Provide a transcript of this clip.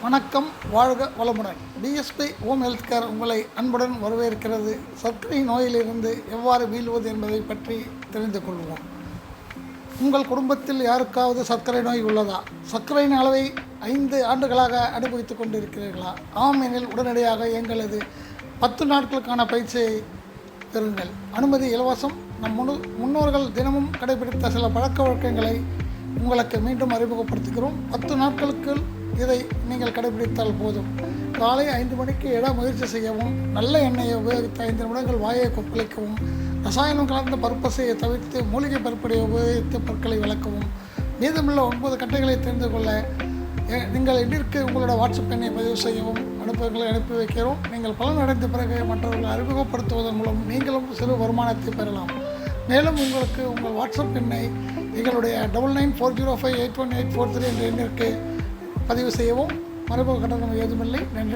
வணக்கம், வாழ்க வளமுடன். பிஎஸ்பி ஹோம் ஹெல்த் கேர் உங்களை அன்புடன் வரவேற்கிறது. சர்க்கரை நோயிலிருந்து எவ்வாறு மீள்வது என்பதை பற்றி தெரிந்து கொள்வோம். உங்கள் குடும்பத்தில் யாருக்காவது சர்க்கரை நோய் உள்ளதா? சர்க்கரையின் அளவை 5 ஆண்டுகளாக அனுபவித்துக் கொண்டிருக்கிறீர்களா? ஆம் எனில் உடனடியாக எங்களது 10 நாட்களுக்கான பயிற்சியை பெறுங்கள். அனுமதி இலவசம். நம் முன்னோர்கள் தினமும் கடைபிடித்த சில பழக்க வழக்கங்களை உங்களுக்கு மீண்டும் அறிமுகப்படுத்துகிறோம். 10 நாட்களுக்கு இதை நீங்கள் கடைபிடித்தால் போதும். காலை 5 மணிக்கு எழ முயற்சி செய்யவும், நல்ல எண்ணெயை உபயோகித்து 5 நிமிடங்கள் வாயை கொப்பளிக்கவும், ரசாயனம் கலந்த பருப்பசையை தவிர்த்து மூலிகை பருப்படையை உபயோகித்து பற்களை விளக்கவும். மீதமுள்ள 9 கட்டைகளை தெரிந்து கொள்ள நீங்கள் எண்ணிற்கு உங்களோட வாட்ஸ்அப் எண்ணை பதிவு செய்யவும் அனுப்பி வைக்கிறோம். நீங்கள் பலன் அடைந்த பிறகு மற்றவர்களை அறிமுகப்படுத்துவதன் மூலம் நீங்களும் சிறு வருமானத்தை பெறலாம். மேலும் உங்களுக்கு உங்கள் வாட்ஸ்அப் எண்ணை எங்களுடைய 9940581843 என்ற எண்ணிற்கு பதிவு செய்யவும். மறைமுக கட்டணம் ஏதுமில்லை. நன்றி.